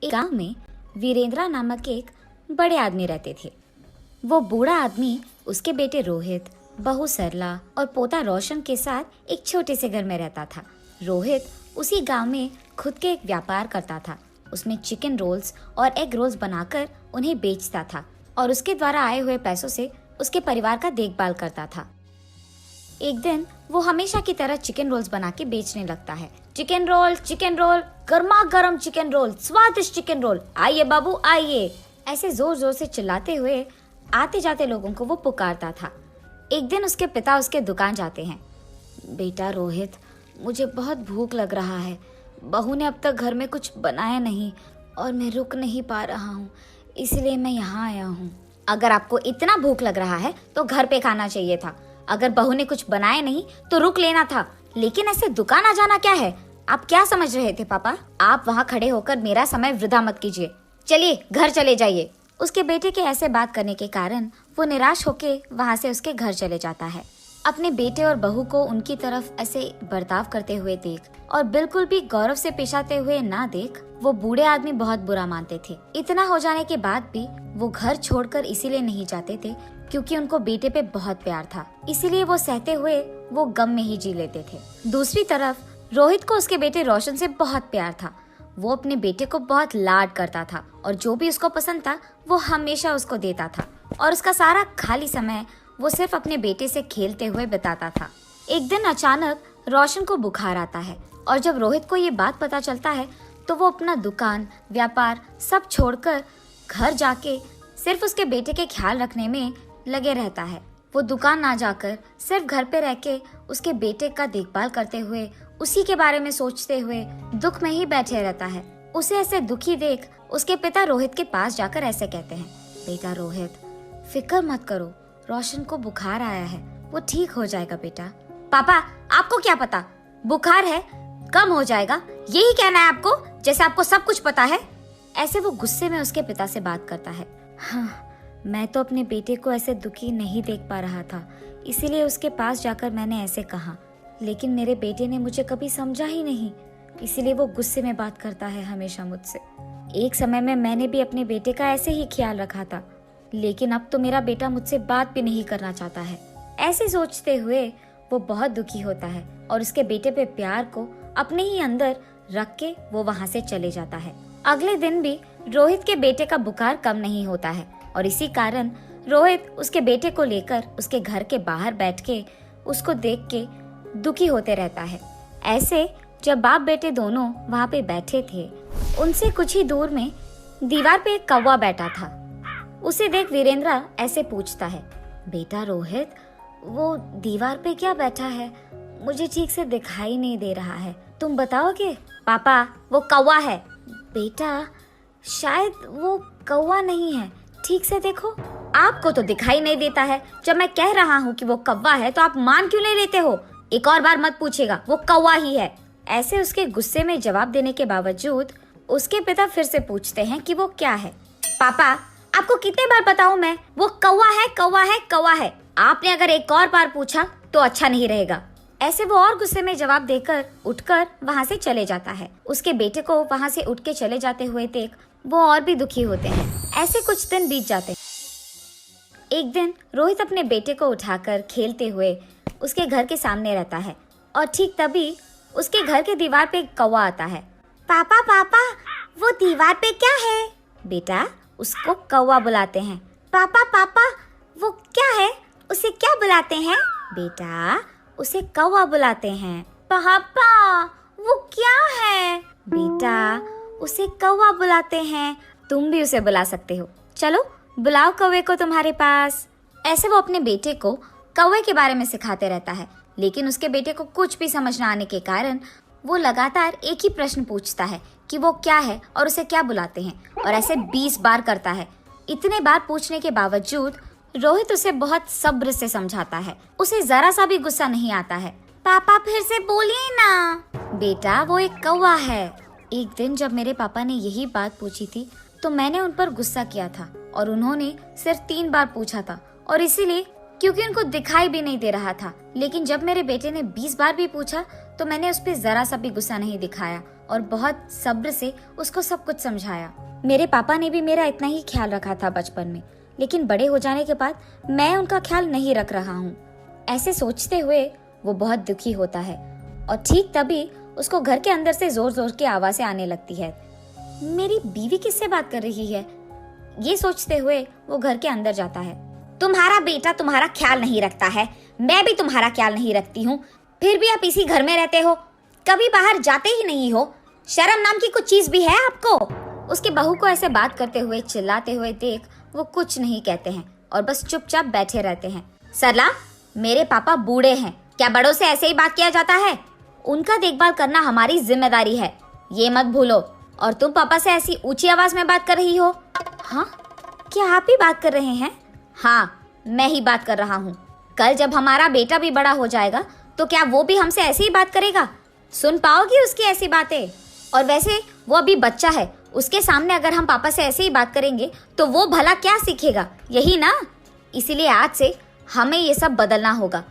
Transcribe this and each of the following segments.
एक गांव में वीरेंद्रा नामक एक बड़े आदमी रहते थे। वो बूढ़ा आदमी उसके बेटे रोहित, बहू सरला और पोता रोशन के साथ एक छोटे से घर में रहता था। रोहित उसी गांव में खुद के एक व्यापार करता था। उसमें चिकन रोल्स और एग रोल्स बनाकर उन्हें बेचता था और उसके द्वारा आए हुए पैसों से उसके परिवार का देखभाल करता था। एक दिन वो हमेशा की तरह चिकन रोल्स बना के बेचने लगता है। चिकन रोल, गर्मा गर्म चिकन रोल, स्वादिष्ट चिकन रोल, आइए बाबू आइए, ऐसे जोर जोर से चिल्लाते हुए आते जाते लोगों को वो पुकारता था। एक दिन उसके पिता उसके दुकान जाते हैं। बेटा रोहित, मुझे बहुत भूख लग रहा है। बहू ने अब तक घर में कुछ बनाया नहीं और मैं रुक नहीं पा रहा हूँ, इसलिए मैं यहाँ आया हूँ। अगर आपको इतना भूख लग रहा है तो घर पे खाना चाहिए था। अगर बहू ने कुछ बनाया नहीं तो रुक लेना था, लेकिन ऐसे दुकान आ जाना क्या है? आप क्या समझ रहे थे पापा? आप वहाँ खड़े होकर मेरा समय वृथा मत कीजिए। चलिए घर चले जाइए। उसके बेटे के ऐसे बात करने के कारण वो निराश होके वहाँ से उसके घर चले जाता है। अपने बेटे और बहू को उनकी तरफ ऐसे बर्ताव करते हुए देख और बिल्कुल भी गौरव से पेश आते हुए ना देख वो बूढ़े आदमी बहुत बुरा मानते थे। इतना हो जाने के बाद भी वो घर छोड़कर इसीलिए नहीं जाते थे क्योंकि उनको बेटे पे बहुत प्यार था, इसीलिए वो सहते हुए वो गम में ही जी लेते थे। दूसरी तरफ रोहित को उसके बेटे रोशन से बहुत प्यार था। वो अपने बेटे को बहुत लाड करता था और जो भी उसको पसंद था वो हमेशा उसको देता था और उसका सारा खाली समय वो सिर्फ अपने बेटे से खेलते हुए बिताता था। एक दिन अचानक रोशन को बुखार आता है और जब रोहित को ये बात पता चलता है तो वो अपना दुकान, व्यापार सब छोड़कर घर जाके सिर्फ उसके बेटे के ख्याल रखने में लगे रहता है। वो दुकान ना जाकर सिर्फ घर पे रह के उसके बेटे का देखभाल करते हुए उसी के बारे में सोचते हुए दुख में ही बैठे रहता है। उसे ऐसे दुखी देख उसके पिता रोहित के पास जाकर ऐसे कहते हैं, बेटा रोहित, फिक्र मत करो, रोशन को बुखार आया है, वो ठीक हो जाएगा बेटा। पापा, आपको क्या पता, बुखार है, कम हो जाएगा, यही कहना है आपको, जैसे आपको सब कुछ पता है। ऐसे वो गुस्से में उसके पिता से बात करता है। हाँ, मैं तो अपने बेटे को ऐसे दुखी नहीं देख पा रहा था, इसीलिए उसके पास जाकर मैंने ऐसे कहा, लेकिन मेरे बेटे ने मुझे कभी समझा ही नहीं, इसीलिए वो गुस्से में बात करता है हमेशा मुझसे। एक समय में मैंने भी अपने बेटे का ऐसे ही ख्याल रखा था, लेकिन अब तो मेरा बेटा मुझसे बात भी नहीं करना चाहता है। ऐसे सोचते हुए वो बहुत दुखी होता है और उसके बेटे पे प्यार को अपने ही अंदर रख के वो वहाँ से चले जाता है। अगले दिन भी रोहित के बेटे का बुखार कम नहीं होता है और इसी कारण रोहित उसके बेटे को लेकर उसके घर के बाहर बैठ के उसको देख के दुखी होते रहता है। ऐसे जब बाप बेटे दोनों वहाँ पे बैठे थे, उनसे कुछ ही दूर में दीवार पे एक कौवा बैठा था। उसे देख वीरेंद्रा ऐसे पूछता है, बेटा रोहित, वो दीवार पे क्या बैठा है? मुझे ठीक से दिखाई नहीं दे रहा है, तुम बताओगे? पापा, वो कौवा है। बेटा, शायद वो कौवा नहीं है, ठीक से देखो। आपको तो दिखाई नहीं देता है, जब मैं कह रहा हूँ कि वो कौवा है तो आप मान क्यों नहीं लेते हो? एक और बार मत पूछेगा, वो कौवा ही है। ऐसे उसके गुस्से में जवाब देने के बावजूद उसके पिता फिर से पूछते हैं कि वो क्या है। पापा, आपको कितने बार बताऊं मैं, वो कौवा है, कौवा है, कौवा है। आपने अगर एक और बार पूछा तो अच्छा नहीं रहेगा। ऐसे वो और गुस्से में जवाब देकर उठकर वहाँ से चले जाता है। उसके बेटे को वहाँ से उठ के चले जाते हुए देख वो और भी दुखी होते हैं। ऐसे कुछ दिन बीत जाते हैं। एक दिन रोहित अपने बेटे को उठाकर खेलते हुए उसके घर के सामने रहता है और ठीक तभी उसके घर के दीवार पे एक कौवा आता है। पापा पापा, वो दीवार पे क्या है? बेटा, उसको कौवा बुलाते हैं। पापा पापा, वो क्या है? उसे क्या बुलाते हैं? बेटा, उसे कौवा बुलाते हैं। पापा, वो क्या है? बेटा, उसे कौवा बुलाते हैं। तुम भी उसे बुला सकते हो, चलो बुलाओ कौवे को तुम्हारे पास। ऐसे वो अपने बेटे को कौवे के बारे में सिखाते रहता है, लेकिन उसके बेटे को कुछ भी समझ न आने के कारण वो लगातार एक ही प्रश्न पूछता है कि वो क्या है और उसे क्या बुलाते हैं, और ऐसे 20 बार करता है। इतने बार पूछने के बावजूद रोहित उसे बहुत सब्र से समझाता है। उसे जरा सा भी गुस्सा नहीं आता है। पापा, फिर से बोलिए ना। बेटा, वो एक कौवा है। एक दिन जब मेरे पापा ने यही बात पूछी थी तो मैंने उन पर गुस्सा किया था और उन्होंने सिर्फ 3 बार पूछा था, और इसीलिए क्योंकि उनको दिखाई भी नहीं दे रहा था। लेकिन जब मेरे बेटे ने 20 बार भी पूछा तो मैंने उस पर जरा सा भी गुस्सा नहीं दिखाया और बहुत सब्र से उसको सब कुछ समझाया। मेरे पापा ने भी मेरा इतना ही ख्याल रखा था बचपन में, लेकिन बड़े हो जाने के बाद मैं उनका ख्याल नहीं रख रहा हूँ। ऐसे सोचते हुए वो बहुत दुखी होता है और ठीक तभी उसको घर के अंदर से जोर जोर की आवाजें आने लगती है। मेरी बीवी किससे बात कर रही है? ये सोचते हुए वो घर के अंदर जाता है। तुम्हारा बेटा तुम्हारा ख्याल नहीं रखता है, मैं भी तुम्हारा ख्याल नहीं रखती हूँ, फिर भी आप इसी घर में रहते हो, कभी बाहर जाते ही नहीं हो। शर्म नाम की कुछ चीज भी है आपको? उसके बहू को ऐसे बात करते हुए चिल्लाते हुए देख वो कुछ नहीं कहते हैं और बस चुपचाप बैठे रहते हैं। सरला, मेरे पापा बूढ़े हैं, क्या बड़ों से ऐसे ही बात किया जाता है? उनका देखभाल करना हमारी जिम्मेदारी है, ये मत भूलो। और तुम पापा से ऐसी ऊंची आवाज में बात कर रही हो? हाँ, क्या आप ही बात कर रहे हैं? हाँ, मैं ही बात कर रहा हूँ। कल जब हमारा बेटा भी बड़ा हो जाएगा तो क्या वो भी हमसे ऐसे ही बात करेगा? सुन पाओगी उसकी ऐसी बातें? और वैसे वो अभी बच्चा है, उसके सामने अगर हम पापा से ऐसे ही बात करेंगे तो वो भला क्या सीखेगा, यही ना? इसीलिए आज से हमें ये सब बदलना होगा।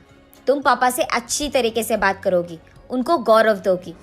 तुम पापा से अच्छी तरीके से बात करोगी, उनको गौरव दोगी।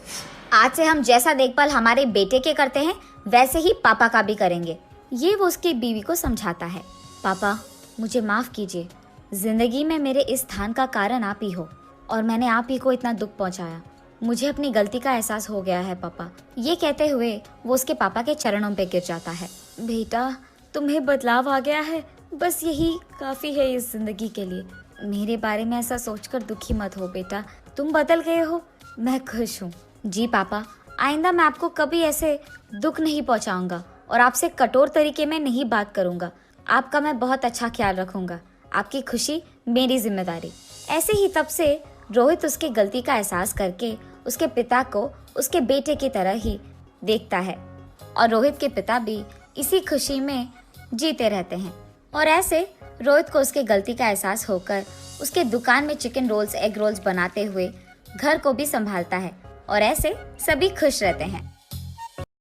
आज से हम जैसा देखभाल हमारे बेटे के करते हैं वैसे ही पापा का भी करेंगे। ये वो उसकी बीवी को समझाता है। पापा, मुझे माफ कीजिए, जिंदगी में मेरे इस स्थान का कारण आप ही हो और मैंने आप ही को इतना दुख पहुंचाया। मुझे अपनी गलती का एहसास हो गया है पापा। ये कहते हुए वो उसके पापा के चरणों पे गिर जाता है। बेटा, तुम्हें बदलाव आ गया है, बस यही काफी है इस जिंदगी के लिए। मेरे बारे में ऐसा सोचकर दुखी मत हो बेटा, तुम बदल गए हो, मैं खुश हूँ। जी पापा, आइंदा मैं आपको कभी ऐसे दुख नहीं पहुँचाऊंगा और आपसे कठोर तरीके में नहीं बात करूंगा। आपका मैं बहुत अच्छा ख्याल रखूंगा, आपकी खुशी मेरी जिम्मेदारी। ऐसे ही तब से रोहित उसके गलती का एहसास करके उसके पिता को उसके बेटे की तरह ही देखता है और रोहित के पिता भी इसी खुशी में जीते रहते हैं। और ऐसे रोहित को उसके गलती का एहसास होकर उसके दुकान में चिकन रोल्स, एग रोल्स बनाते हुए घर को भी संभालता है और ऐसे सभी खुश रहते हैं।